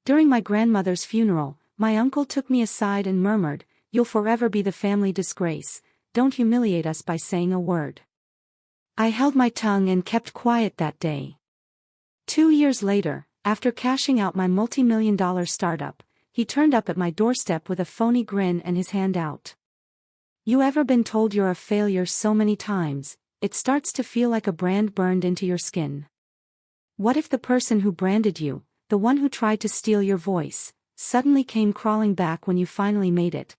During my grandmother's funeral, my uncle took me aside and murmured, "You'll forever be the family disgrace, don't humiliate us by saying a word." I held my tongue and kept quiet that day. 2 years later, after cashing out my multi-million-dollar startup, he turned up at my doorstep with a phony grin and his hand out. You ever been told you're a failure so many times, it starts to feel like a brand burned into your skin? What if the person who branded you, the one who tried to steal your voice, suddenly came crawling back when you finally made it?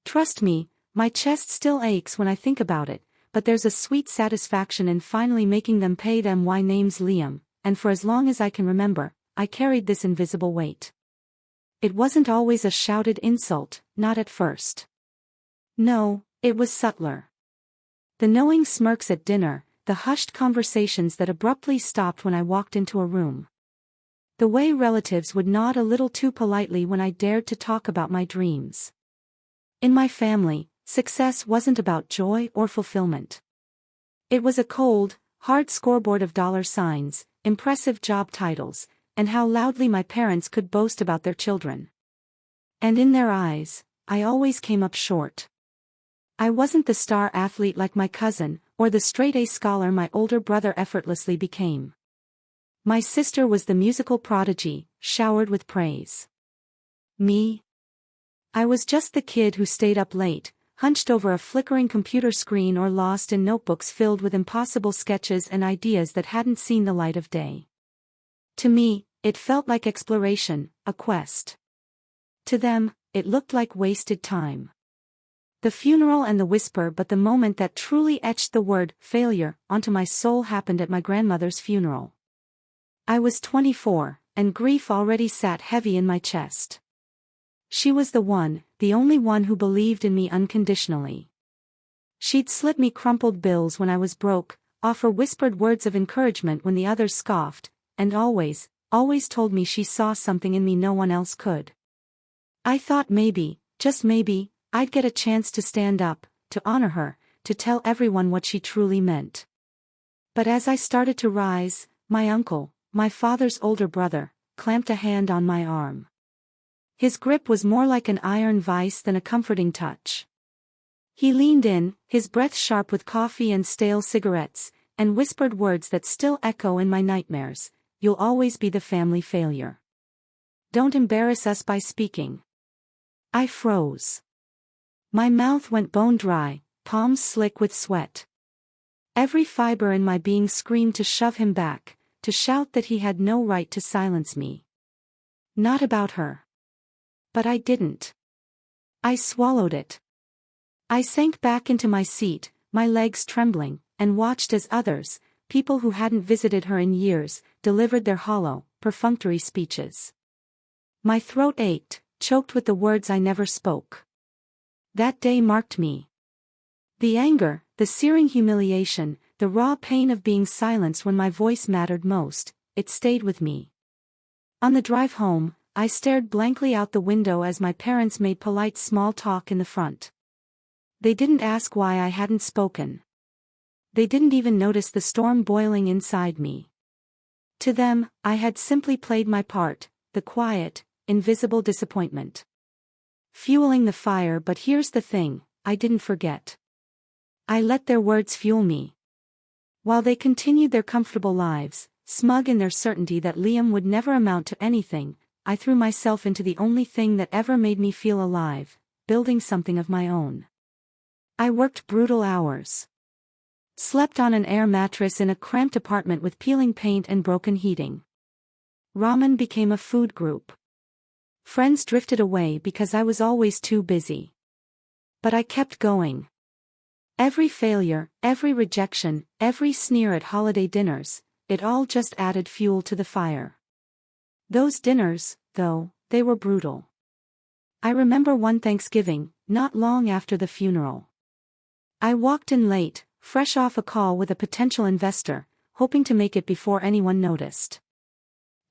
Trust me, my chest still aches when I think about it, but there's a sweet satisfaction in finally making them pay them. My name's Liam, and for as long as I can remember, I carried this invisible weight. It wasn't always a shouted insult, not at first. No, it was subtler. The knowing smirks at dinner, the hushed conversations that abruptly stopped when I walked into a room. The way relatives would nod a little too politely when I dared to talk about my dreams. In my family, success wasn't about joy or fulfillment. It was a cold, hard scoreboard of dollar signs, impressive job titles, and how loudly my parents could boast about their children. And in their eyes, I always came up short. I wasn't the star athlete like my cousin, or the straight-A scholar my older brother effortlessly became. My sister was the musical prodigy, showered with praise. Me? I was just the kid who stayed up late, hunched over a flickering computer screen or lost in notebooks filled with impossible sketches and ideas that hadn't seen the light of day. To me, it felt like exploration, a quest. To them, it looked like wasted time. The funeral and the whisper, but the moment that truly etched the word failure onto my soul happened at my grandmother's funeral. I was 24, and grief already sat heavy in my chest. She was the only one who believed in me unconditionally. She'd slip me crumpled bills when I was broke, offer whispered words of encouragement when the others scoffed, and always told me she saw something in me no one else could. I thought maybe, just maybe, I'd get a chance to stand up, to honor her, to tell everyone what she truly meant. But as I started to rise, my uncle, my father's older brother, clamped a hand on my arm. His grip was more like an iron vice than a comforting touch. He leaned in, his breath sharp with coffee and stale cigarettes, and whispered words that still echo in my nightmares. You'll always be the family failure. Don't embarrass us by speaking. I froze. My mouth went bone dry, palms slick with sweat. Every fiber in my being screamed to shove him back, to shout that he had no right to silence me. Not about her. But I didn't. I swallowed it. I sank back into my seat, my legs trembling, and watched as others, people who hadn't visited her in years, delivered their hollow, perfunctory speeches. My throat ached, choked with the words I never spoke. That day marked me. The anger, the searing humiliation, the raw pain of being silenced when my voice mattered most, it stayed with me. On the drive home, I stared blankly out the window as my parents made polite small talk in the front. They didn't ask why I hadn't spoken. They didn't even notice the storm boiling inside me. To them, I had simply played my part, the quiet, invisible disappointment. Fueling the fire. But here's the thing, I didn't forget. I let their words fuel me. While they continued their comfortable lives, smug in their certainty that Liam would never amount to anything, I threw myself into the only thing that ever made me feel alive, building something of my own. I worked brutal hours. Slept on an air mattress in a cramped apartment with peeling paint and broken heating. Ramen became a food group. Friends drifted away because I was always too busy. But I kept going. Every failure, every rejection, every sneer at holiday dinners, it all just added fuel to the fire. Those dinners, though, they were brutal. I remember one Thanksgiving, not long after the funeral. I walked in late, fresh off a call with a potential investor, hoping to make it before anyone noticed.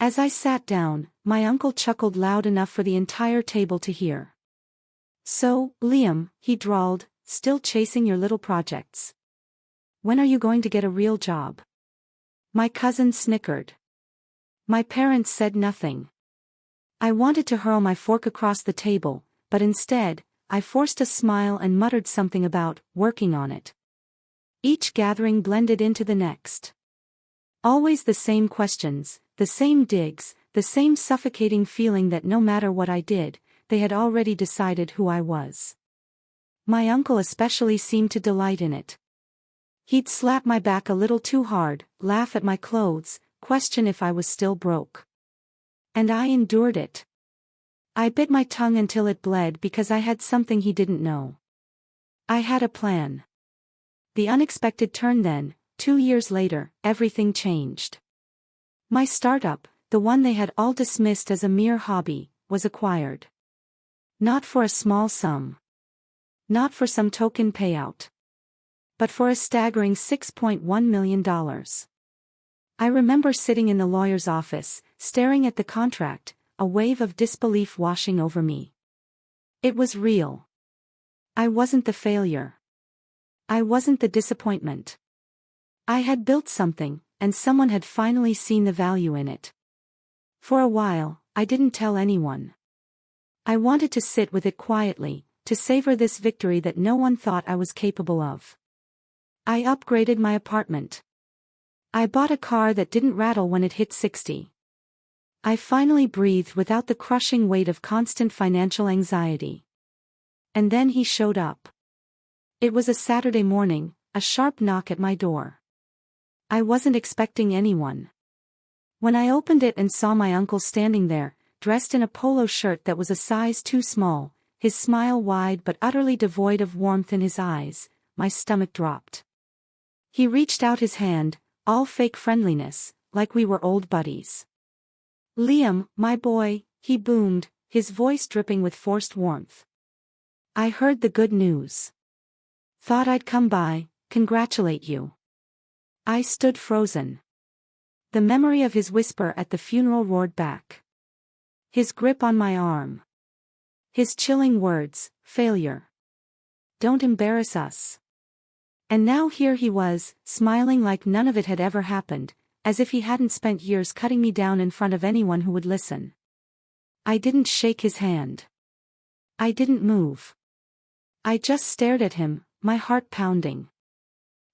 As I sat down, my uncle chuckled loud enough for the entire table to hear. "So, Liam," he drawled, "still chasing your little projects? When are you going to get a real job?" My cousin snickered. My parents said nothing. I wanted to hurl my fork across the table, but instead, I forced a smile and muttered something about working on it. Each gathering blended into the next. Always the same questions, the same digs, the same suffocating feeling that no matter what I did, they had already decided who I was. My uncle especially seemed to delight in it. He'd slap my back a little too hard, laugh at my clothes, question if I was still broke. And I endured it. I bit my tongue until it bled because I had something he didn't know. I had a plan. The unexpected turn then, 2 years later, everything changed. My startup, the one they had all dismissed as a mere hobby, was acquired. Not for a small sum. Not for some token payout. But for a staggering $6.1 million. I remember sitting in the lawyer's office, staring at the contract, a wave of disbelief washing over me. It was real. I wasn't the failure. I wasn't the disappointment. I had built something, and someone had finally seen the value in it. For a while, I didn't tell anyone. I wanted to sit with it quietly, to savor this victory that no one thought I was capable of. I upgraded my apartment. I bought a car that didn't rattle when it hit 60. I finally breathed without the crushing weight of constant financial anxiety. And then he showed up. It was a Saturday morning, a sharp knock at my door. I wasn't expecting anyone. When I opened it and saw my uncle standing there, dressed in a polo shirt that was a size too small, his smile wide but utterly devoid of warmth in his eyes, my stomach dropped. He reached out his hand, all fake friendliness, like we were old buddies. "Liam, my boy," he boomed, his voice dripping with forced warmth. "I heard the good news. Thought I'd come by, congratulate you." I stood frozen. The memory of his whisper at the funeral roared back. His grip on my arm. His chilling words, "Failure. Don't embarrass us." And now here he was, smiling like none of it had ever happened, as if he hadn't spent years cutting me down in front of anyone who would listen. I didn't shake his hand. I didn't move. I just stared at him, my heart pounding.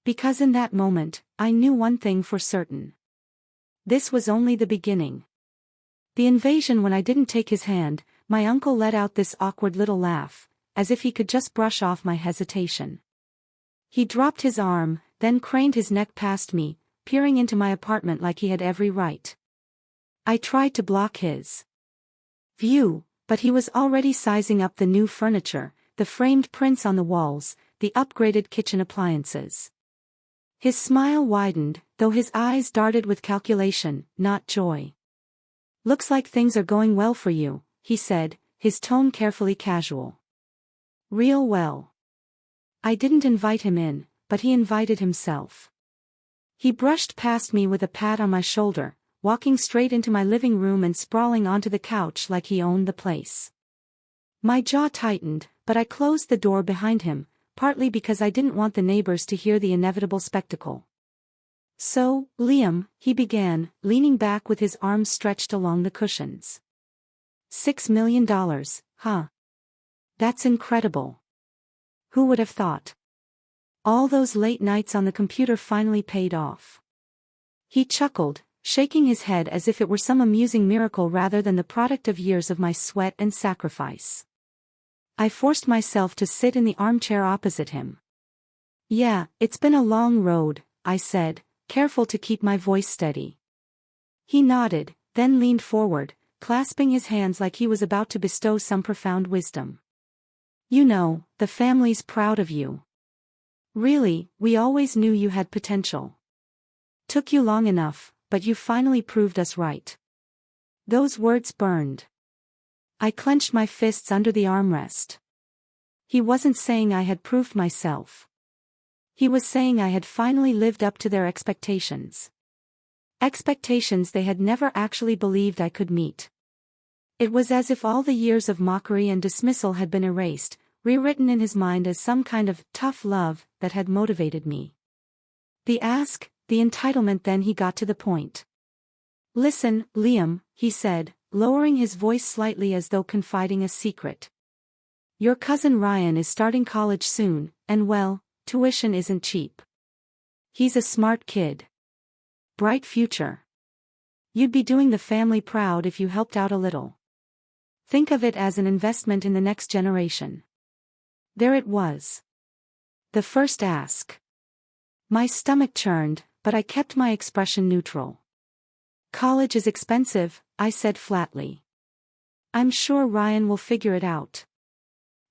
Because in that moment, I knew one thing for certain. This was only the beginning. The invasion. When I didn't take his hand, my uncle let out this awkward little laugh, as if he could just brush off my hesitation. He dropped his arm, then craned his neck past me, peering into my apartment like he had every right. I tried to block his view, but he was already sizing up the new furniture, the framed prints on the walls, the upgraded kitchen appliances. His smile widened, though his eyes darted with calculation, not joy. "Looks like things are going well for you," he said, his tone carefully casual. "Real well." I didn't invite him in, but he invited himself. He brushed past me with a pat on my shoulder, walking straight into my living room and sprawling onto the couch like he owned the place. My jaw tightened, but I closed the door behind him, partly because I didn't want the neighbors to hear the inevitable spectacle. "So, Liam," he began, leaning back with his arms stretched along the cushions. $6 million, huh? That's incredible. Who would have thought? All those late nights on the computer finally paid off. He chuckled, shaking his head as if it were some amusing miracle rather than the product of years of my sweat and sacrifice. I forced myself to sit in the armchair opposite him. "Yeah, it's been a long road," I said, careful to keep my voice steady. He nodded, then leaned forward, clasping his hands like he was about to bestow some profound wisdom. "You know, the family's proud of you. Really, we always knew you had potential. Took you long enough, but you finally proved us right." Those words burned. I clenched my fists under the armrest. He wasn't saying I had proved myself. He was saying I had finally lived up to their expectations. Expectations they had never actually believed I could meet. It was as if all the years of mockery and dismissal had been erased, rewritten in his mind as some kind of tough love that had motivated me. The ask, the entitlement. Then he got to the point. "Listen, Liam," he said, lowering his voice slightly as though confiding a secret. Your cousin Ryan is starting college soon, and well, tuition isn't cheap. He's a smart kid. Bright future. You'd be doing the family proud if you helped out a little. Think of it as an investment in the next generation. There it was. The first ask. My stomach churned, but I kept my expression neutral. College is expensive, I said flatly. I'm sure Ryan will figure it out.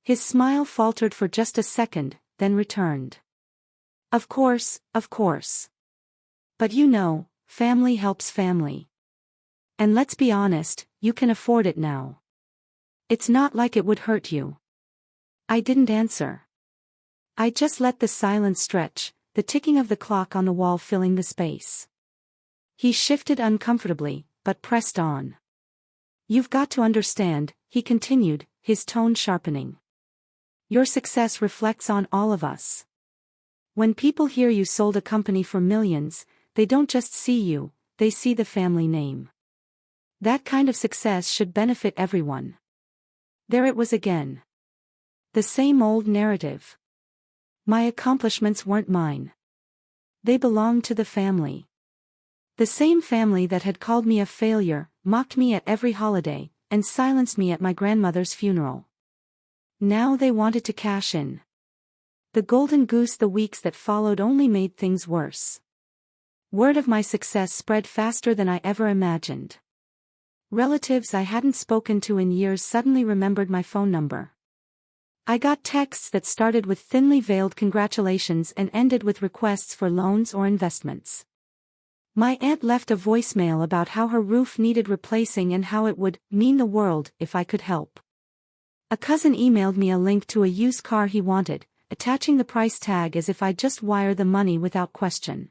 His smile faltered for just a second, then returned. Of course, of course. But you know, family helps family. And let's be honest, you can afford it now. It's not like it would hurt you. I didn't answer. I just let the silence stretch, the ticking of the clock on the wall filling the space. He shifted uncomfortably, but pressed on. You've got to understand, he continued, his tone sharpening. Your success reflects on all of us. When people hear you sold a company for millions, they don't just see you, they see the family name. That kind of success should benefit everyone. There it was again. The same old narrative. My accomplishments weren't mine. They belonged to the family. The same family that had called me a failure, mocked me at every holiday, and silenced me at my grandmother's funeral. Now they wanted to cash in. The golden goose. The weeks that followed only made things worse. Word of my success spread faster than I ever imagined. Relatives I hadn't spoken to in years suddenly remembered my phone number. I got texts that started with thinly veiled congratulations and ended with requests for loans or investments. My aunt left a voicemail about how her roof needed replacing and how it would mean the world if I could help. A cousin emailed me a link to a used car he wanted, attaching the price tag as if I'd just wire the money without question.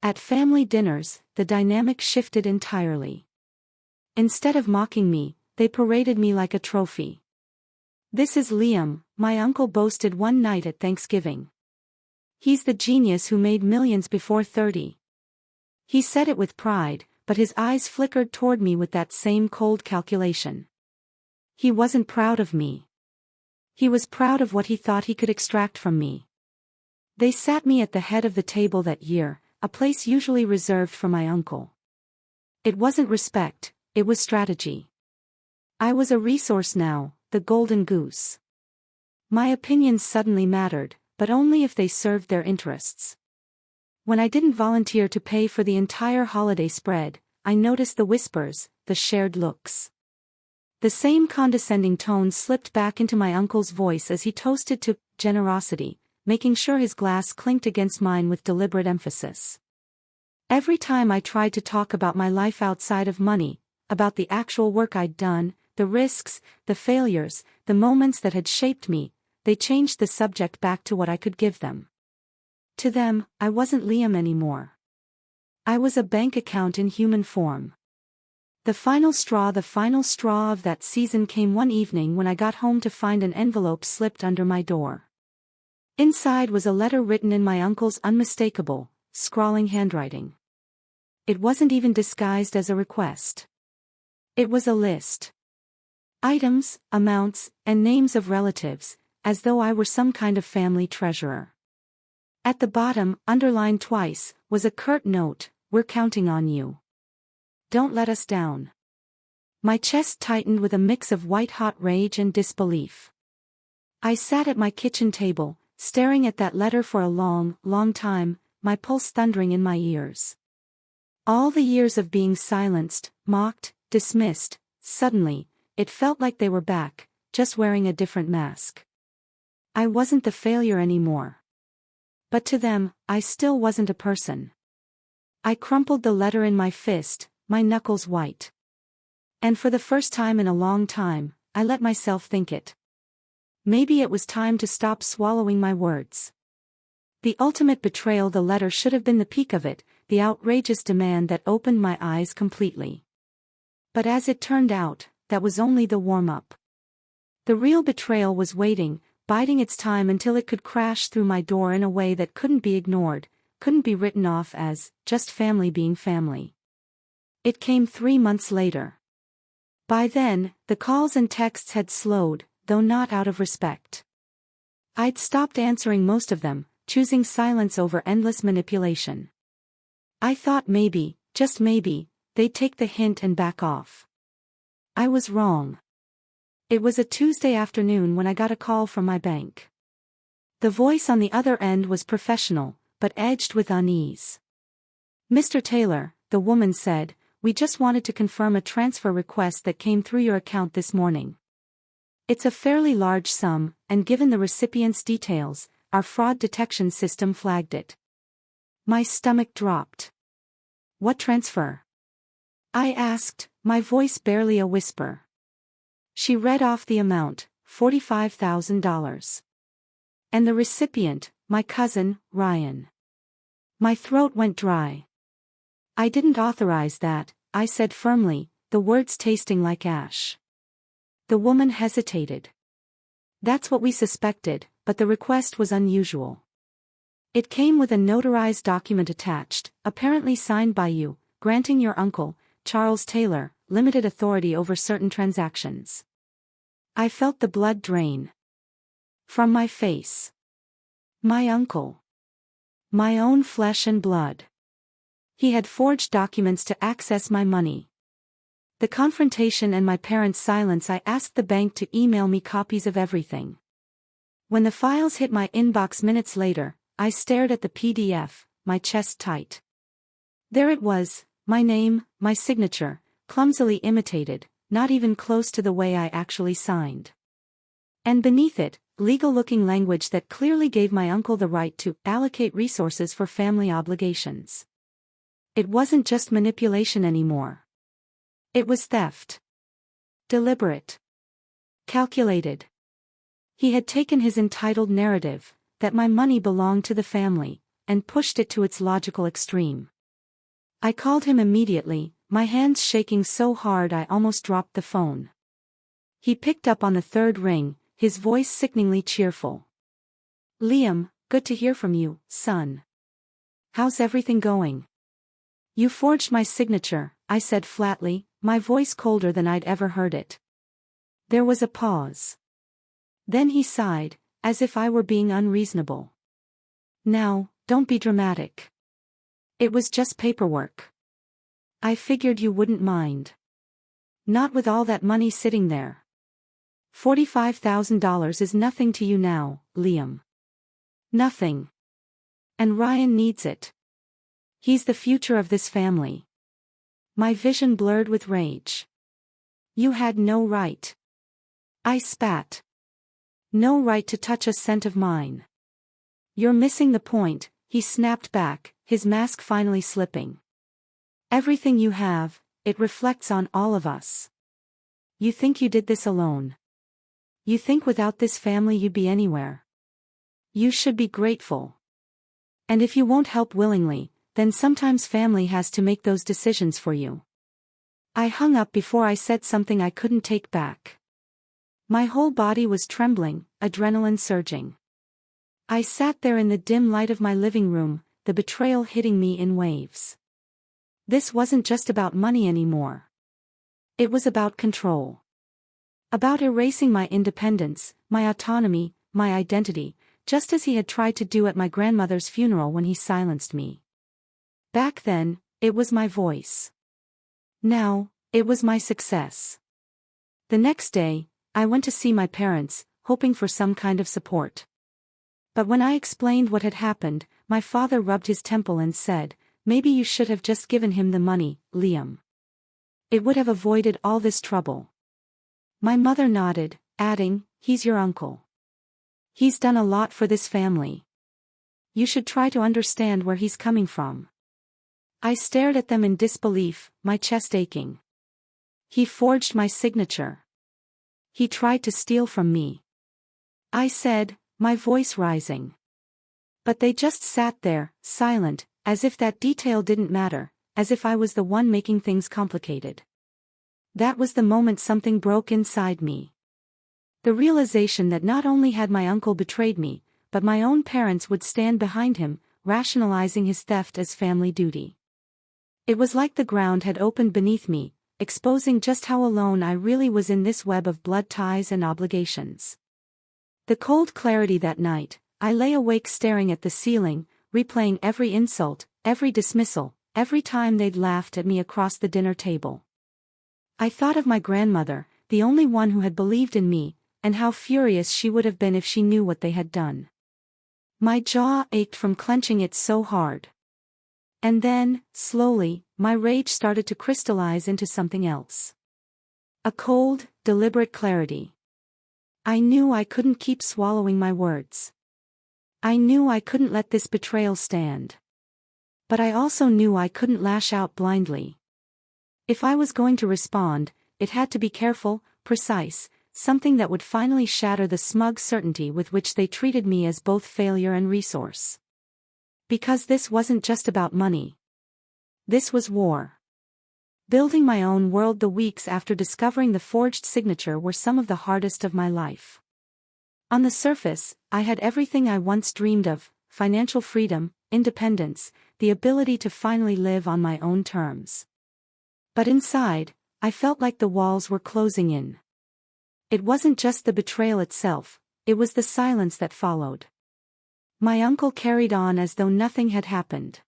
At family dinners, the dynamic shifted entirely. Instead of mocking me, they paraded me like a trophy. This is Liam, my uncle boasted one night at Thanksgiving. He's the genius who made millions before 30. He said it with pride, but his eyes flickered toward me with that same cold calculation. He wasn't proud of me. He was proud of what he thought he could extract from me. They sat me at the head of the table that year, a place usually reserved for my uncle. It wasn't respect, it was strategy. I was a resource now, the golden goose. My opinions suddenly mattered, but only if they served their interests. When I didn't volunteer to pay for the entire holiday spread, I noticed the whispers, the shared looks. The same condescending tone slipped back into my uncle's voice as he toasted to generosity, making sure his glass clinked against mine with deliberate emphasis. Every time I tried to talk about my life outside of money, about the actual work I'd done, the risks, the failures, the moments that had shaped me, they changed the subject back to what I could give them. To them, I wasn't Liam anymore. I was a bank account in human form. The final straw of that season came one evening when I got home to find an envelope slipped under my door. Inside was a letter written in my uncle's unmistakable, scrawling handwriting. It wasn't even disguised as a request. It was a list. Items, amounts, and names of relatives, as though I were some kind of family treasurer. At the bottom, underlined twice, was a curt note, "We're counting on you. Don't let us down." My chest tightened with a mix of white-hot rage and disbelief. I sat at my kitchen table, staring at that letter for a long, long time, my pulse thundering in my ears. All the years of being silenced, mocked, dismissed, suddenly, it felt like they were back, just wearing a different mask. I wasn't the failure anymore. But to them, I still wasn't a person. I crumpled the letter in my fist, my knuckles white. And for the first time in a long time, I let myself think it. Maybe it was time to stop swallowing my words. The ultimate betrayal. The letter should have been the peak of it, the outrageous demand that opened my eyes completely. But as it turned out, that was only the warm-up. The real betrayal was waiting, biding its time until it could crash through my door in a way that couldn't be ignored, couldn't be written off as just family being family. It came 3 months later. By then, the calls and texts had slowed, though not out of respect. I'd stopped answering most of them, choosing silence over endless manipulation. I thought maybe, just maybe, they'd take the hint and back off. I was wrong. It was a Tuesday afternoon when I got a call from my bank. The voice on the other end was professional, but edged with unease. "Mr. Taylor," the woman said, "we just wanted to confirm a transfer request that came through your account this morning. It's a fairly large sum, and given the recipient's details, our fraud detection system flagged it." My stomach dropped. "What transfer?" I asked, my voice barely a whisper. She read off the amount, $45,000. And the recipient, my cousin, Ryan. My throat went dry. "I didn't authorize that," I said firmly, the words tasting like ash. The woman hesitated. "That's what we suspected, but the request was unusual. It came with a notarized document attached, apparently signed by you, granting your uncle, Charles Taylor, limited authority over certain transactions." I felt the blood drain from my face. My uncle. My own flesh and blood. He had forged documents to access my money. The confrontation and my parents' silence. I asked the bank to email me copies of everything. When the files hit my inbox minutes later, I stared at the PDF, my chest tight. There it was, my name, my signature, clumsily imitated, not even close to the way I actually signed. And beneath it, legal-looking language that clearly gave my uncle the right to allocate resources for family obligations. It wasn't just manipulation anymore. It was theft. Deliberate. Calculated. He had taken his entitled narrative, that my money belonged to the family, and pushed it to its logical extreme. I called him immediately, my hands shaking so hard I almost dropped the phone. He picked up on the third ring, his voice sickeningly cheerful. "Liam, good to hear from you, son. How's everything going?" "You forged my signature," I said flatly, my voice colder than I'd ever heard it. There was a pause. Then he sighed, as if I were being unreasonable. "Now, don't be dramatic. It was just paperwork. I figured you wouldn't mind. Not with all that money sitting there. $45,000 is nothing to you now, Liam. Nothing. And Ryan needs it. He's the future of this family." My vision blurred with rage. "You had no right." I spat. "No right to touch a cent of mine." "You're missing the point," he snapped back, his mask finally slipping. "Everything you have, it reflects on all of us. You think you did this alone. You think without this family you'd be anywhere. You should be grateful. And if you won't help willingly, then sometimes family has to make those decisions for you." I hung up before I said something I couldn't take back. My whole body was trembling, adrenaline surging. I sat there in the dim light of my living room, the betrayal hitting me in waves. This wasn't just about money anymore. It was about control. About erasing my independence, my autonomy, my identity, just as he had tried to do at my grandmother's funeral when he silenced me. Back then, it was my voice. Now, it was my success. The next day, I went to see my parents, hoping for some kind of support. But when I explained what had happened, my father rubbed his temple and said, "Maybe you should have just given him the money, Liam. It would have avoided all this trouble." My mother nodded, adding, "He's your uncle. He's done a lot for this family. You should try to understand where he's coming from." I stared at them in disbelief, my chest aching. He forged my signature. He tried to steal from me. I said, my voice rising. But they just sat there, silent, as if that detail didn't matter, as if I was the one making things complicated. That was the moment something broke inside me. The realization that not only had my uncle betrayed me, but my own parents would stand behind him, rationalizing his theft as family duty. It was like the ground had opened beneath me, exposing just how alone I really was in this web of blood ties and obligations. The cold clarity that night, I lay awake staring at the ceiling, replaying every insult, every dismissal, every time they'd laughed at me across the dinner table. I thought of my grandmother, the only one who had believed in me, and how furious she would have been if she knew what they had done. My jaw ached from clenching it so hard. And then, slowly, my rage started to crystallize into something else. A cold, deliberate clarity. I knew I couldn't keep swallowing my words. I knew I couldn't let this betrayal stand. But I also knew I couldn't lash out blindly. If I was going to respond, it had to be careful, precise, something that would finally shatter the smug certainty with which they treated me as both failure and resource. Because this wasn't just about money. This was war. Building my own world. The weeks after discovering the forged signature were some of the hardest of my life. On the surface, I had everything I once dreamed of: financial freedom, independence, the ability to finally live on my own terms. But inside, I felt like the walls were closing in. It wasn't just the betrayal itself, it was the silence that followed. My uncle carried on as though nothing had happened.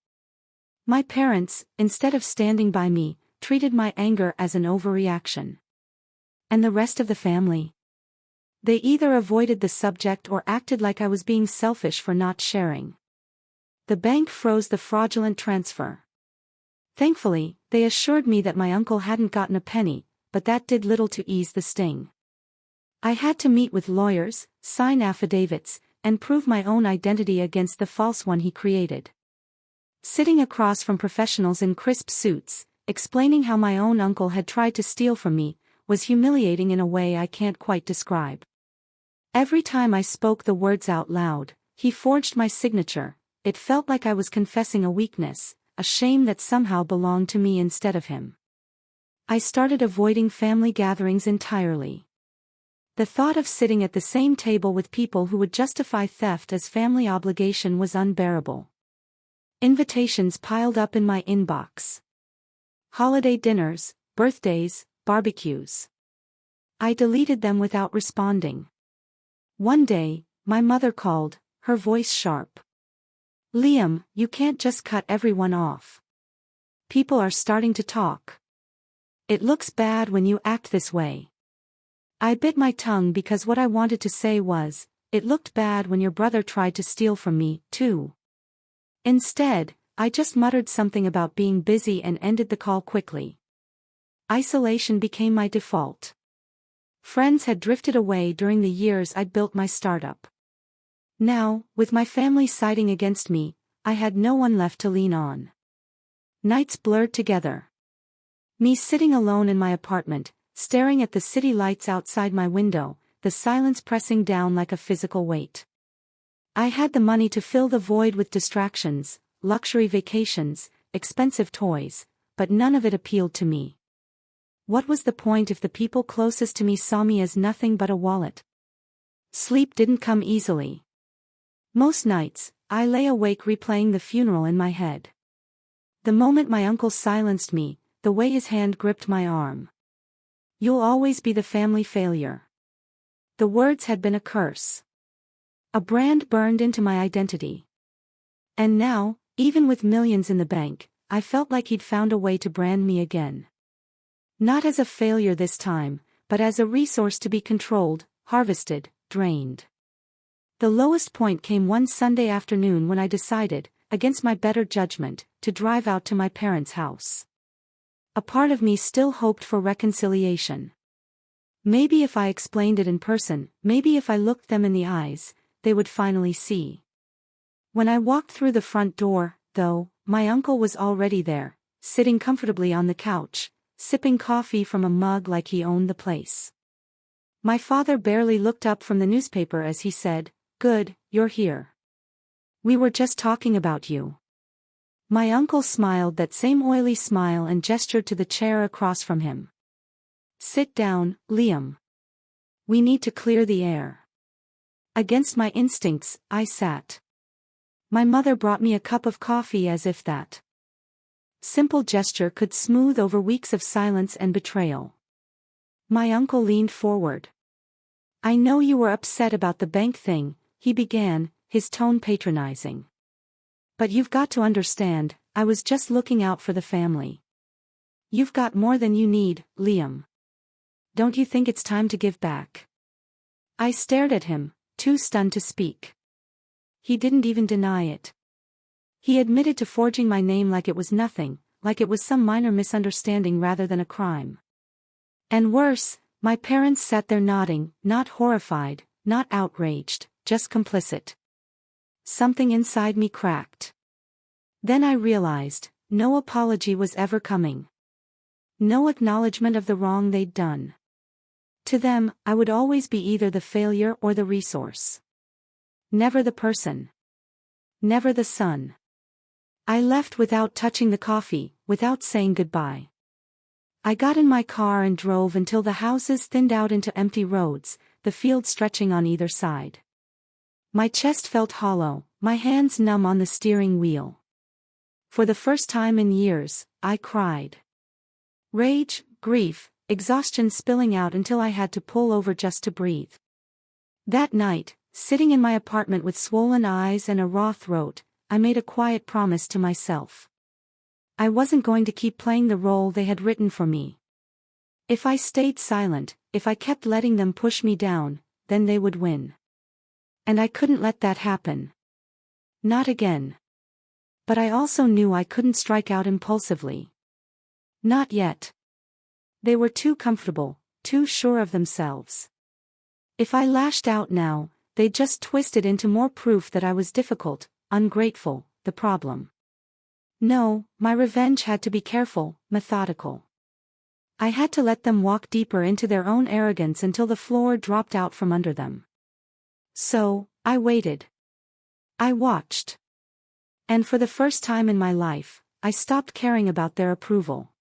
My parents, instead of standing by me, treated my anger as an overreaction. And the rest of the family? They either avoided the subject or acted like I was being selfish for not sharing. The bank froze the fraudulent transfer. Thankfully, they assured me that my uncle hadn't gotten a penny, but that did little to ease the sting. I had to meet with lawyers, sign affidavits, and prove my own identity against the false one he created. Sitting across from professionals in crisp suits, explaining how my own uncle had tried to steal from me, was humiliating in a way I can't quite describe. Every time I spoke the words out loud, "He forged my signature," it felt like I was confessing a weakness, a shame that somehow belonged to me instead of him. I started avoiding family gatherings entirely. The thought of sitting at the same table with people who would justify theft as family obligation was unbearable. Invitations piled up in my inbox. Holiday dinners, birthdays, barbecues. I deleted them without responding. One day, my mother called, her voice sharp. "Liam, you can't just cut everyone off. People are starting to talk. It looks bad when you act this way." I bit my tongue because what I wanted to say was, "It looked bad when your brother tried to steal from me, too." Instead, I just muttered something about being busy and ended the call quickly. Isolation became my default. Friends had drifted away during the years I'd built my startup. Now, with my family siding against me, I had no one left to lean on. Nights blurred together. Me sitting alone in my apartment, staring at the city lights outside my window, the silence pressing down like a physical weight. I had the money to fill the void with distractions, luxury vacations, expensive toys, but none of it appealed to me. What was the point if the people closest to me saw me as nothing but a wallet? Sleep didn't come easily. Most nights, I lay awake replaying the funeral in my head. The moment my uncle silenced me, the way his hand gripped my arm. "You'll always be the family failure." The words had been a curse. A brand burned into my identity. And now, even with millions in the bank, I felt like he'd found a way to brand me again. Not as a failure this time, but as a resource to be controlled, harvested, drained. The lowest point came one Sunday afternoon when I decided, against my better judgment, to drive out to my parents' house. A part of me still hoped for reconciliation. Maybe if I explained it in person, maybe if I looked them in the eyes, they would finally see. When I walked through the front door, though, my uncle was already there, sitting comfortably on the couch, sipping coffee from a mug like he owned the place. My father barely looked up from the newspaper as he said, "Good, you're here. We were just talking about you." My uncle smiled that same oily smile and gestured to the chair across from him. "Sit down, Liam. We need to clear the air." Against my instincts, I sat. My mother brought me a cup of coffee as if that Simple gesture could smooth over weeks of silence and betrayal. My uncle leaned forward. "I know you were upset about the bank thing," he began, his tone patronizing. "But you've got to understand, I was just looking out for the family. You've got more than you need, Liam. Don't you think it's time to give back?" I stared at him, too stunned to speak. He didn't even deny it. He admitted to forging my name like it was nothing, like it was some minor misunderstanding rather than a crime. And worse, my parents sat there nodding, not horrified, not outraged, just complicit. Something inside me cracked. Then I realized, no apology was ever coming. No acknowledgement of the wrong they'd done. To them, I would always be either the failure or the resource. Never the person. Never the son. I left without touching the coffee, without saying goodbye. I got in my car and drove until the houses thinned out into empty roads, the field stretching on either side. My chest felt hollow, my hands numb on the steering wheel. For the first time in years, I cried. Rage, grief, exhaustion spilling out until I had to pull over just to breathe. That night, sitting in my apartment with swollen eyes and a raw throat, I made a quiet promise to myself. I wasn't going to keep playing the role they had written for me. If I stayed silent, if I kept letting them push me down, then they would win. And I couldn't let that happen. Not again. But I also knew I couldn't strike out impulsively. Not yet. They were too comfortable, too sure of themselves. If I lashed out now, they'd just twist it into more proof that I was difficult, ungrateful, the problem. No, my revenge had to be careful, methodical. I had to let them walk deeper into their own arrogance until the floor dropped out from under them. So, I waited. I watched. And for the first time in my life, I stopped caring about their approval.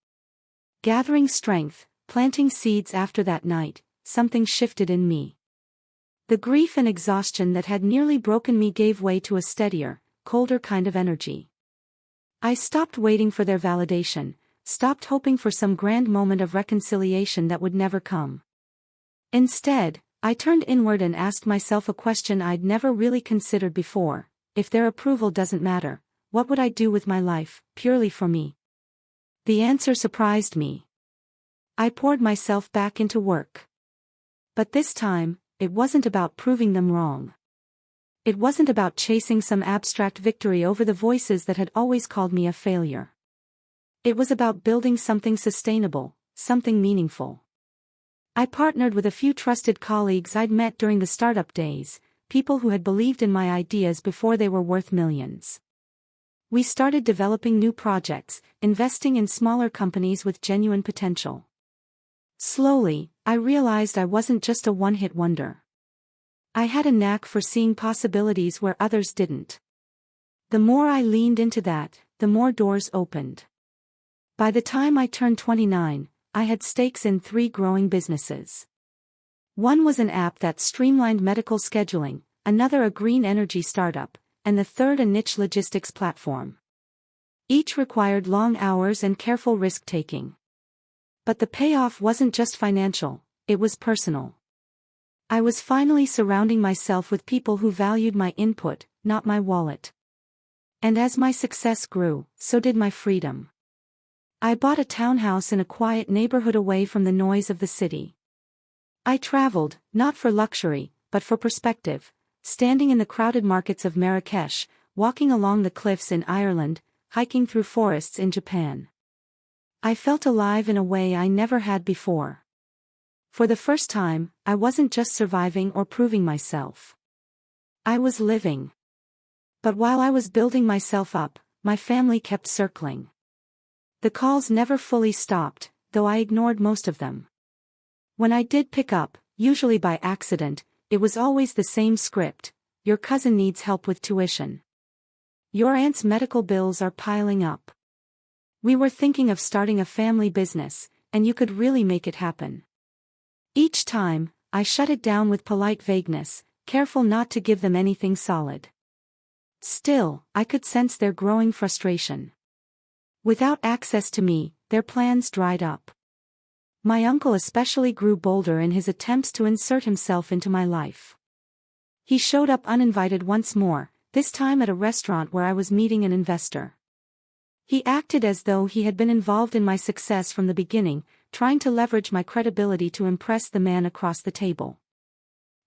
Gathering strength, planting seeds after that night, something shifted in me. The grief and exhaustion that had nearly broken me gave way to a steadier, colder kind of energy. I stopped waiting for their validation, stopped hoping for some grand moment of reconciliation that would never come. Instead, I turned inward and asked myself a question I'd never really considered before: if their approval doesn't matter, what would I do with my life, purely for me? The answer surprised me. I poured myself back into work. But this time, it wasn't about proving them wrong. It wasn't about chasing some abstract victory over the voices that had always called me a failure. It was about building something sustainable, something meaningful. I partnered with a few trusted colleagues I'd met during the startup days, people who had believed in my ideas before they were worth millions. We started developing new projects, investing in smaller companies with genuine potential. Slowly, I realized I wasn't just a one-hit wonder. I had a knack for seeing possibilities where others didn't. The more I leaned into that, the more doors opened. By the time I turned 29, I had stakes in 3 growing businesses. One was an app that streamlined medical scheduling, another a green energy startup, and the third a niche logistics platform. Each required long hours and careful risk-taking. But the payoff wasn't just financial, it was personal. I was finally surrounding myself with people who valued my input, not my wallet. And as my success grew, so did my freedom. I bought a townhouse in a quiet neighborhood away from the noise of the city. I traveled, not for luxury, but for perspective, standing in the crowded markets of Marrakesh, walking along the cliffs in Ireland, hiking through forests in Japan. I felt alive in a way I never had before. For the first time, I wasn't just surviving or proving myself. I was living. But while I was building myself up, my family kept circling. The calls never fully stopped, though I ignored most of them. When I did pick up, usually by accident, it was always the same script: your cousin needs help with tuition. Your aunt's medical bills are piling up. We were thinking of starting a family business, and you could really make it happen. Each time, I shut it down with polite vagueness, careful not to give them anything solid. Still, I could sense their growing frustration. Without access to me, their plans dried up. My uncle especially grew bolder in his attempts to insert himself into my life. He showed up uninvited once more, this time at a restaurant where I was meeting an investor. He acted as though he had been involved in my success from the beginning, trying to leverage my credibility to impress the man across the table.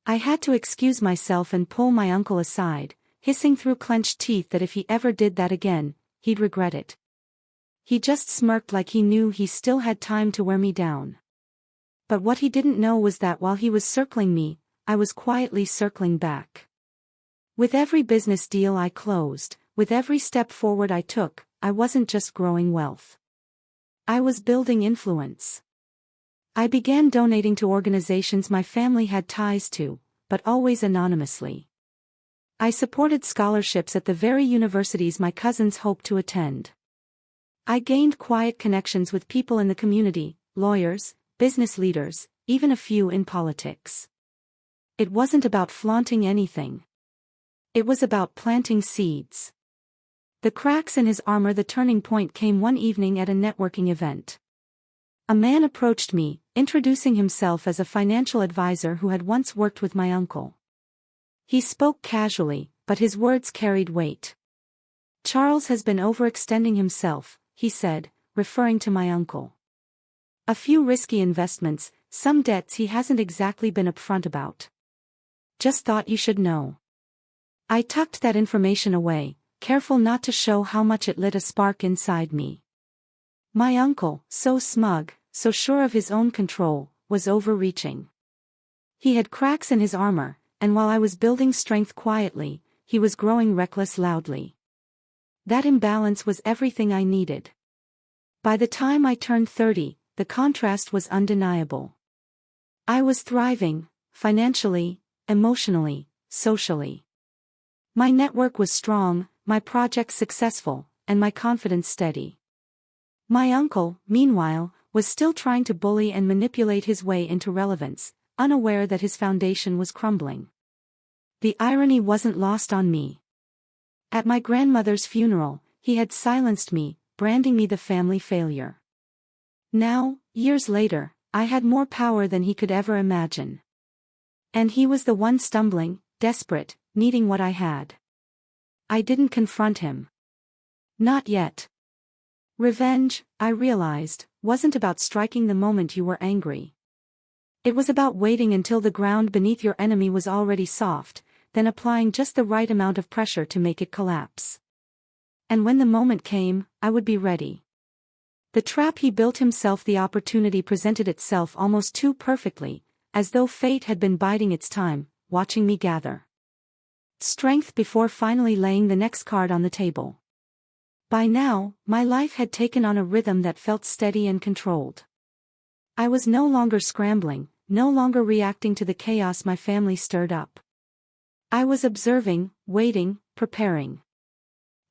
I had to excuse myself and pull my uncle aside, hissing through clenched teeth that if he ever did that again, he'd regret it. He just smirked like he knew he still had time to wear me down. But what he didn't know was that while he was circling me, I was quietly circling back. With every business deal I closed, with every step forward I took, I wasn't just growing wealth. I was building influence. I began donating to organizations my family had ties to, but always anonymously. I supported scholarships at the very universities my cousins hoped to attend. I gained quiet connections with people in the community, lawyers, business leaders, even a few in politics. It wasn't about flaunting anything. It was about planting seeds. The cracks in his armor. The turning point came one evening at a networking event. A man approached me, introducing himself as a financial advisor who had once worked with my uncle. He spoke casually, but his words carried weight. "Charles has been overextending himself," he said, referring to my uncle. "A few risky investments, some debts he hasn't exactly been upfront about. Just thought you should know." I tucked that information away, careful not to show how much it lit a spark inside me. My uncle, so smug, so sure of his own control, was overreaching. He had cracks in his armor, and while I was building strength quietly, he was growing reckless loudly. That imbalance was everything I needed. By the time I turned 30, the contrast was undeniable. I was thriving, financially, emotionally, socially. My network was strong, my projects successful, and my confidence steady. My uncle, meanwhile, was still trying to bully and manipulate his way into relevance, unaware that his foundation was crumbling. The irony wasn't lost on me. At my grandmother's funeral, he had silenced me, branding me the family failure. Now, years later, I had more power than he could ever imagine. And he was the one stumbling, desperate, needing what I had. I didn't confront him. Not yet. Revenge, I realized, wasn't about striking the moment you were angry. It was about waiting until the ground beneath your enemy was already soft, then applying just the right amount of pressure to make it collapse. And when the moment came, I would be ready. The trap he built himself. The opportunity presented itself almost too perfectly, as though fate had been biding its time, watching me gather strength before finally laying the next card on the table. By now, my life had taken on a rhythm that felt steady and controlled. I was no longer scrambling, no longer reacting to the chaos my family stirred up. I was observing, waiting, preparing.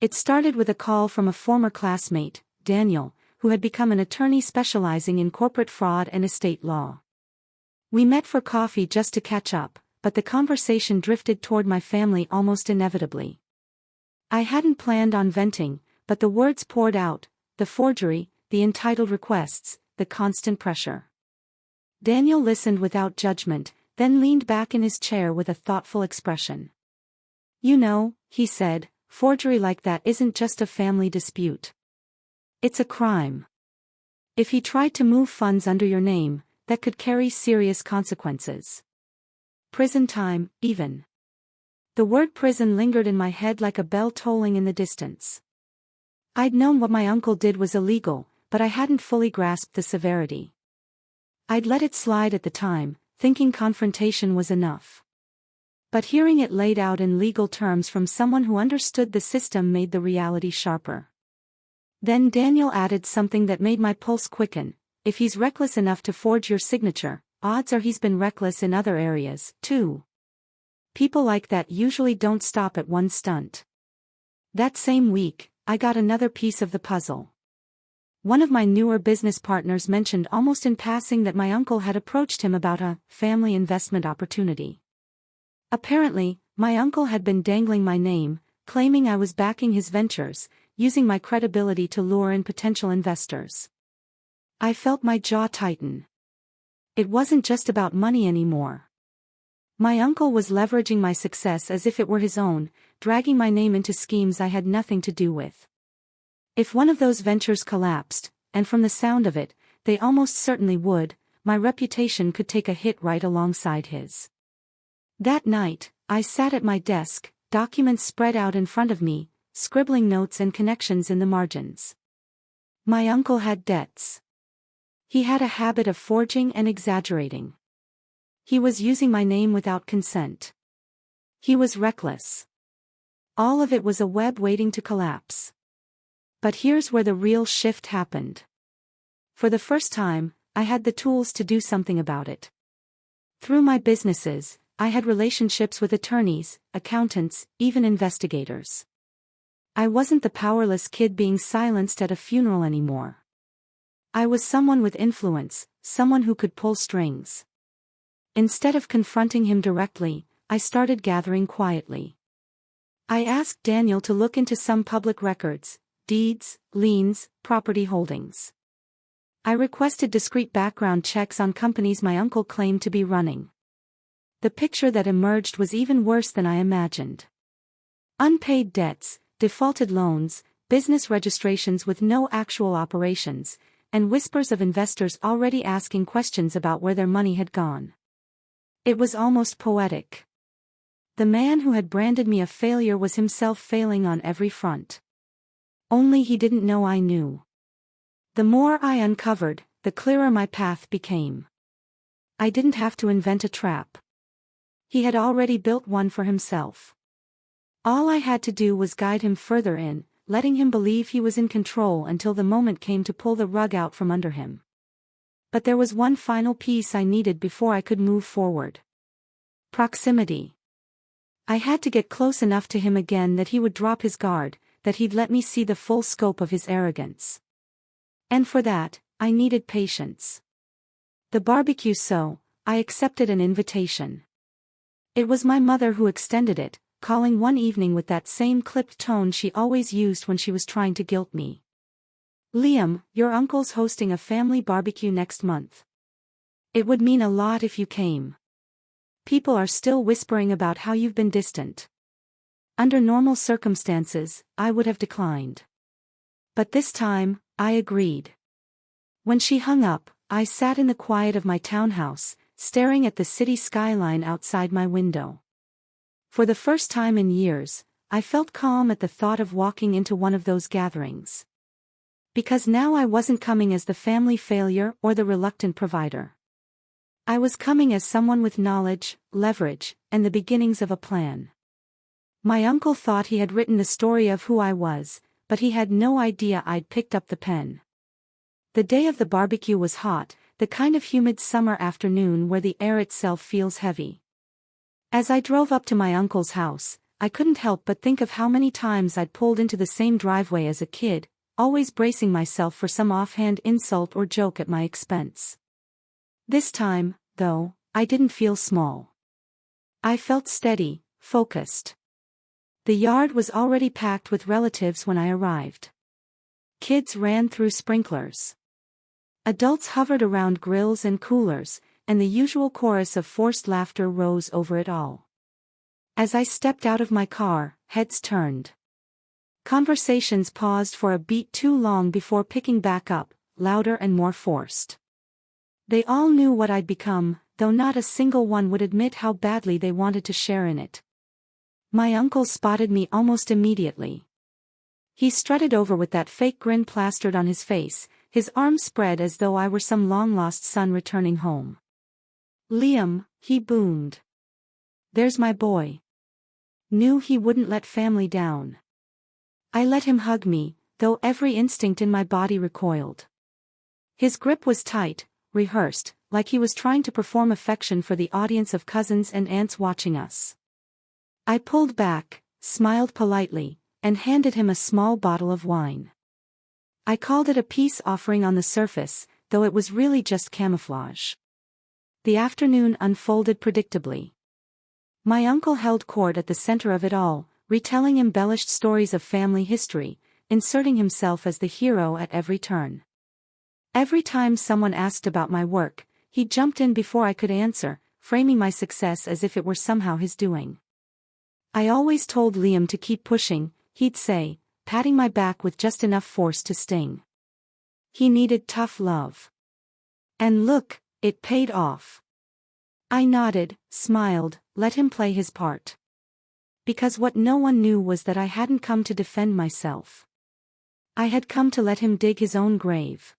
It started with a call from a former classmate, Daniel, who had become an attorney specializing in corporate fraud and estate law. We met for coffee just to catch up, but the conversation drifted toward my family almost inevitably. I hadn't planned on venting, but the words poured out, the forgery, the entitled requests, the constant pressure. Daniel listened without judgment, then leaned back in his chair with a thoughtful expression. "You know," he said, "forgery like that isn't just a family dispute. It's a crime. If he tried to move funds under your name, that could carry serious consequences. Prison time, even." The word prison lingered in my head like a bell tolling in the distance. I'd known what my uncle did was illegal, but I hadn't fully grasped the severity. I'd let it slide at the time, thinking confrontation was enough. But hearing it laid out in legal terms from someone who understood the system made the reality sharper. Then Daniel added something that made my pulse quicken: "If he's reckless enough to forge your signature, odds are he's been reckless in other areas, too. People like that usually don't stop at one stunt." That same week, I got another piece of the puzzle. One of my newer business partners mentioned almost in passing that my uncle had approached him about a family investment opportunity. Apparently, my uncle had been dangling my name, claiming I was backing his ventures, using my credibility to lure in potential investors. I felt my jaw tighten. It wasn't just about money anymore. My uncle was leveraging my success as if it were his own, dragging my name into schemes I had nothing to do with. If one of those ventures collapsed, and from the sound of it, they almost certainly would, my reputation could take a hit right alongside his. That night, I sat at my desk, documents spread out in front of me, scribbling notes and connections in the margins. My uncle had debts. He had a habit of forging and exaggerating. He was using my name without consent. He was reckless. All of it was a web waiting to collapse. But here's where the real shift happened. For the first time, I had the tools to do something about it. Through my businesses, I had relationships with attorneys, accountants, even investigators. I wasn't the powerless kid being silenced at a funeral anymore. I was someone with influence, someone who could pull strings. Instead of confronting him directly, I started gathering quietly. I asked Daniel to look into some public records, deeds, liens, property holdings. I requested discreet background checks on companies my uncle claimed to be running. The picture that emerged was even worse than I imagined. Unpaid debts, defaulted loans, business registrations with no actual operations, and whispers of investors already asking questions about where their money had gone. It was almost poetic. The man who had branded me a failure was himself failing on every front. Only he didn't know I knew. The more I uncovered, the clearer my path became. I didn't have to invent a trap. He had already built one for himself. All I had to do was guide him further in, letting him believe he was in control until the moment came to pull the rug out from under him. But there was one final piece I needed before I could move forward. Proximity. I had to get close enough to him again that he would drop his guard, that he'd let me see the full scope of his arrogance. And for that, I needed patience. The barbecue, so I accepted an invitation. It was my mother who extended it, calling one evening with that same clipped tone she always used when she was trying to guilt me. "Liam, your uncle's hosting a family barbecue next month. It would mean a lot if you came. People are still whispering about how you've been distant." Under normal circumstances, I would have declined. But this time, I agreed. When she hung up, I sat in the quiet of my townhouse, staring at the city skyline outside my window. For the first time in years, I felt calm at the thought of walking into one of those gatherings. Because now I wasn't coming as the family failure or the reluctant provider. I was coming as someone with knowledge, leverage, and the beginnings of a plan. My uncle thought he had written the story of who I was, but he had no idea I'd picked up the pen. The day of the barbecue was hot, the kind of humid summer afternoon where the air itself feels heavy. As I drove up to my uncle's house, I couldn't help but think of how many times I'd pulled into the same driveway as a kid, always bracing myself for some offhand insult or joke at my expense. This time, though, I didn't feel small. I felt steady, focused. The yard was already packed with relatives when I arrived. Kids ran through sprinklers. Adults hovered around grills and coolers, and the usual chorus of forced laughter rose over it all. As I stepped out of my car, heads turned. Conversations paused for a beat too long before picking back up, louder and more forced. They all knew what I'd become, though not a single one would admit how badly they wanted to share in it. My uncle spotted me almost immediately. He strutted over with that fake grin plastered on his face, his arms spread as though I were some long-lost son returning home. "Liam," he boomed. "There's my boy." Knew he wouldn't let family down. I let him hug me, though every instinct in my body recoiled. His grip was tight, rehearsed, like he was trying to perform affection for the audience of cousins and aunts watching us. I pulled back, smiled politely, and handed him a small bottle of wine. I called it a peace offering on the surface, though it was really just camouflage. The afternoon unfolded predictably. My uncle held court at the center of it all, retelling embellished stories of family history, inserting himself as the hero at every turn. Every time someone asked about my work, he jumped in before I could answer, framing my success as if it were somehow his doing. I always told Liam to keep pushing, he'd say, patting my back with just enough force to sting. He needed tough love. And look, it paid off. I nodded, smiled, let him play his part. Because what no one knew was that I hadn't come to defend myself. I had come to let him dig his own grave.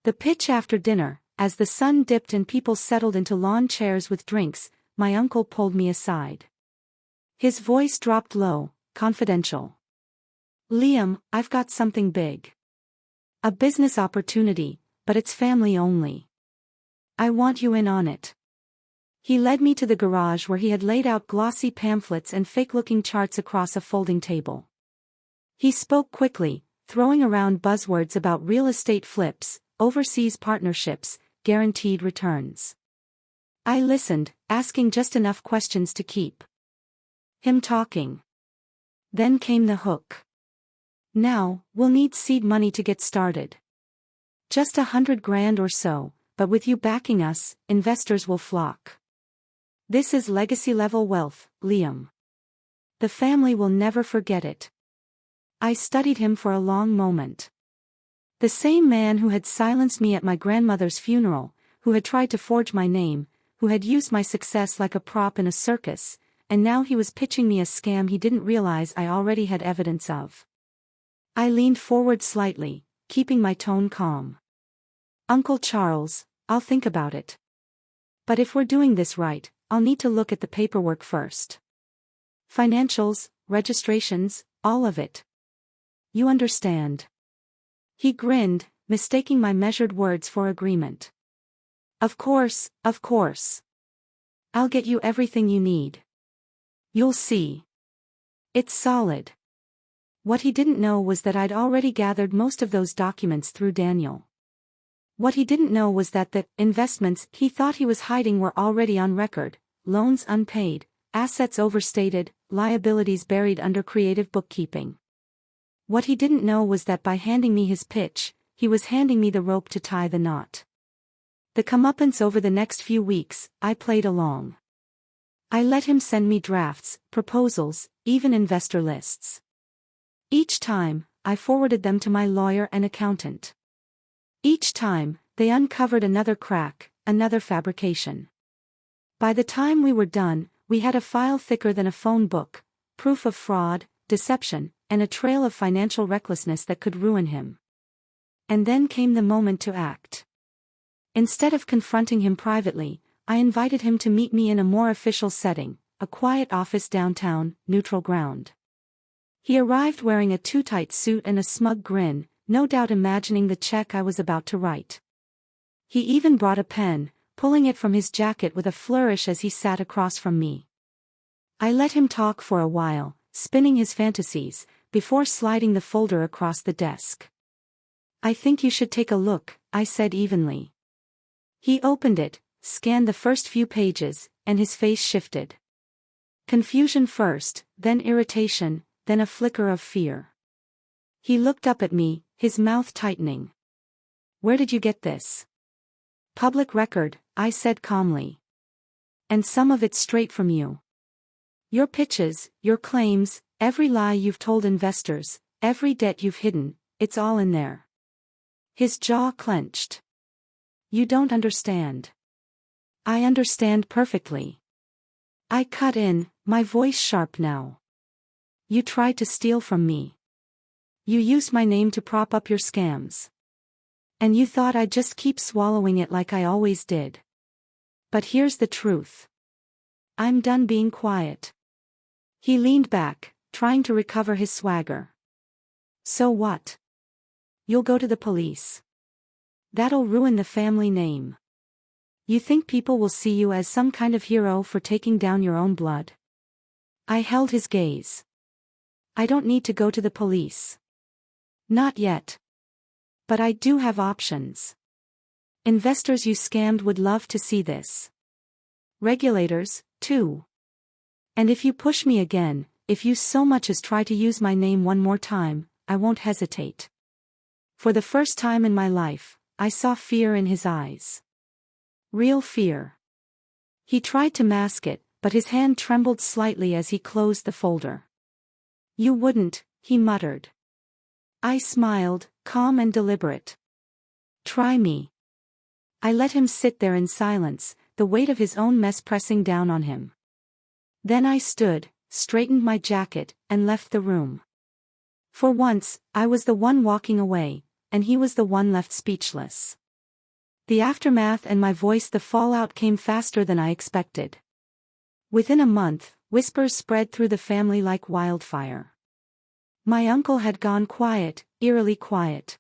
The pitch after dinner, as the sun dipped and people settled into lawn chairs with drinks, my uncle pulled me aside. His voice dropped low, confidential. Liam, I've got something big. A business opportunity, but it's family only. I want you in on it. He led me to the garage where he had laid out glossy pamphlets and fake-looking charts across a folding table. He spoke quickly, throwing around buzzwords about real estate flips, overseas partnerships, guaranteed returns. I listened, asking just enough questions to keep him talking. Then came the hook. Now, we'll need seed money to get started. Just $100,000 or so, but with you backing us, investors will flock. This is legacy-level wealth, Liam. The family will never forget it. I studied him for a long moment. The same man who had silenced me at my grandmother's funeral, who had tried to forge my name, who had used my success like a prop in a circus, and now he was pitching me a scam he didn't realize I already had evidence of. I leaned forward slightly, keeping my tone calm. Uncle Charles, I'll think about it. But if we're doing this right, I'll need to look at the paperwork first. Financials, registrations, all of it. You understand. He grinned, mistaking my measured words for agreement. Of course, of course. I'll get you everything you need. You'll see. It's solid. What he didn't know was that I'd already gathered most of those documents through Daniel. What he didn't know was that the investments he thought he was hiding were already on record, loans unpaid, assets overstated, liabilities buried under creative bookkeeping. What he didn't know was that by handing me his pitch, he was handing me the rope to tie the knot. The comeuppance over the next few weeks, I played along. I let him send me drafts, proposals, even investor lists. Each time, I forwarded them to my lawyer and accountant. Each time, they uncovered another crack, another fabrication. By the time we were done, we had a file thicker than a phone book, proof of fraud, deception, and a trail of financial recklessness that could ruin him. And then came the moment to act. Instead of confronting him privately, I invited him to meet me in a more official setting, a quiet office downtown, neutral ground. He arrived wearing a too-tight suit and a smug grin, no doubt imagining the check I was about to write. He even brought a pen, pulling it from his jacket with a flourish as he sat across from me. I let him talk for a while, spinning his fantasies, before sliding the folder across the desk. I think you should take a look, I said evenly. He opened it, scanned the first few pages, and his face shifted. Confusion first, then irritation, then a flicker of fear. He looked up at me, his mouth tightening. Where did you get this? Public record, I said calmly. And some of it straight from you. Your pitches, your claims, every lie you've told investors, every debt you've hidden, it's all in there. His jaw clenched. You don't understand. I understand perfectly. I cut in, my voice sharp now. You tried to steal from me. You used my name to prop up your scams. And you thought I'd just keep swallowing it like I always did. But here's the truth. I'm done being quiet. He leaned back, trying to recover his swagger. So what? You'll go to the police. That'll ruin the family name. You think people will see you as some kind of hero for taking down your own blood? I held his gaze. I don't need to go to the police. Not yet. But I do have options. Investors you scammed would love to see this. Regulators, too. And if you push me again, if you so much as try to use my name one more time, I won't hesitate. For the first time in my life, I saw fear in his eyes. Real fear. He tried to mask it, but his hand trembled slightly as he closed the folder. "You wouldn't," he muttered. I smiled, calm and deliberate. "Try me." I let him sit there in silence, the weight of his own mess pressing down on him. Then I stood, straightened my jacket, and left the room. For once, I was the one walking away, and he was the one left speechless. The aftermath and my voice, the fallout came faster than I expected. Within a month, whispers spread through the family like wildfire. My uncle had gone quiet, eerily quiet.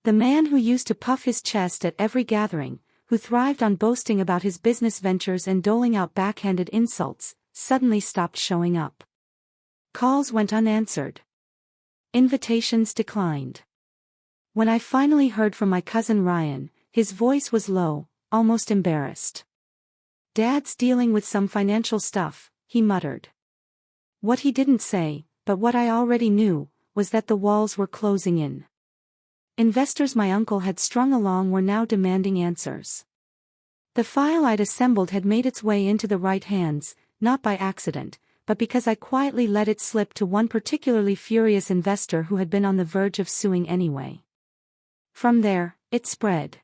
The man who used to puff his chest at every gathering, who thrived on boasting about his business ventures and doling out backhanded insults, suddenly stopped showing up. Calls went unanswered. Invitations declined. When I finally heard from my cousin Ryan, his voice was low, almost embarrassed. "Dad's dealing with some financial stuff," he muttered. What he didn't say, but what I already knew, was that the walls were closing in. Investors my uncle had strung along were now demanding answers. The file I'd assembled had made its way into the right hands, not by accident, but because I quietly let it slip to one particularly furious investor who had been on the verge of suing anyway. From there, it spread.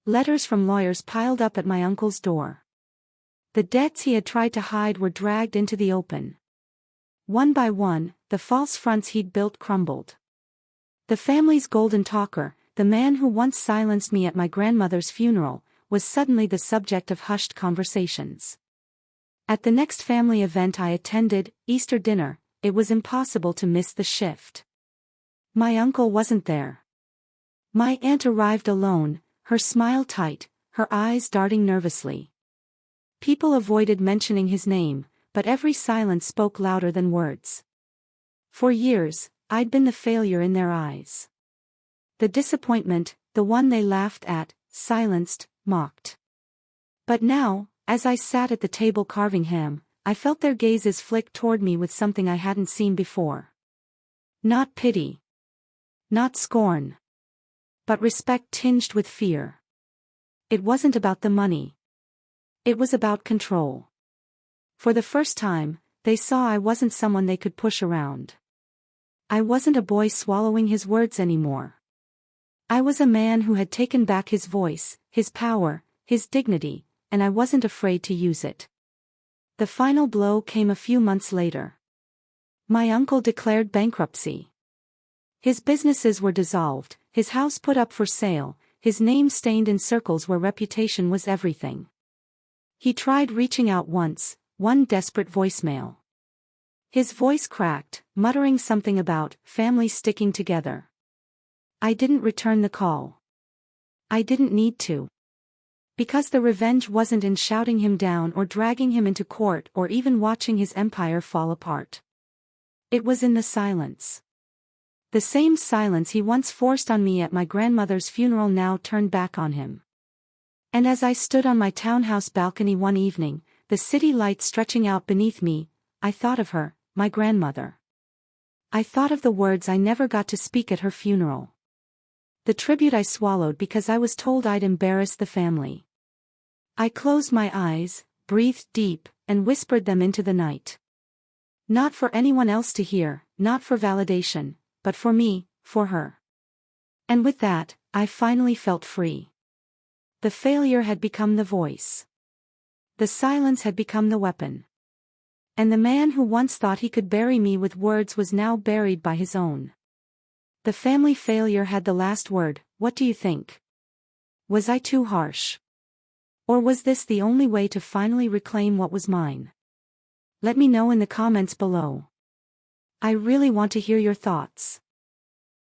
Letters from lawyers piled up at my uncle's door. The debts he had tried to hide were dragged into the open. One by one, the false fronts he'd built crumbled. The family's golden talker, the man who once silenced me at my grandmother's funeral, was suddenly the subject of hushed conversations. At the next family event I attended, Easter dinner, it was impossible to miss the shift. My uncle wasn't there. My aunt arrived alone, her smile tight, her eyes darting nervously. People avoided mentioning his name, but every silence spoke louder than words. For years, I'd been the failure in their eyes. The disappointment, the one they laughed at, silenced, mocked. But now, as I sat at the table carving ham, I felt their gazes flick toward me with something I hadn't seen before. Not pity. Not scorn. But respect tinged with fear. It wasn't about the money. It was about control. For the first time, they saw I wasn't someone they could push around. I wasn't a boy swallowing his words anymore. I was a man who had taken back his voice, his power, his dignity, and I wasn't afraid to use it. The final blow came a few months later. My uncle declared bankruptcy. His businesses were dissolved, his house put up for sale, his name stained in circles where reputation was everything. He tried reaching out once, one desperate voicemail. His voice cracked, muttering something about family sticking together. I didn't return the call. I didn't need to. Because the revenge wasn't in shouting him down or dragging him into court or even watching his empire fall apart. It was in the silence. The same silence he once forced on me at my grandmother's funeral now turned back on him. And as I stood on my townhouse balcony one evening, the city lights stretching out beneath me, I thought of her, my grandmother. I thought of the words I never got to speak at her funeral. The tribute I swallowed because I was told I'd embarrass the family. I closed my eyes, breathed deep, and whispered them into the night. Not for anyone else to hear, not for validation, but for me, for her. And with that, I finally felt free. The failure had become the voice. The silence had become the weapon. And the man who once thought he could bury me with words was now buried by his own. The family failure had the last word. What do you think? Was I too harsh? Or was this the only way to finally reclaim what was mine? Let me know in the comments below. I really want to hear your thoughts.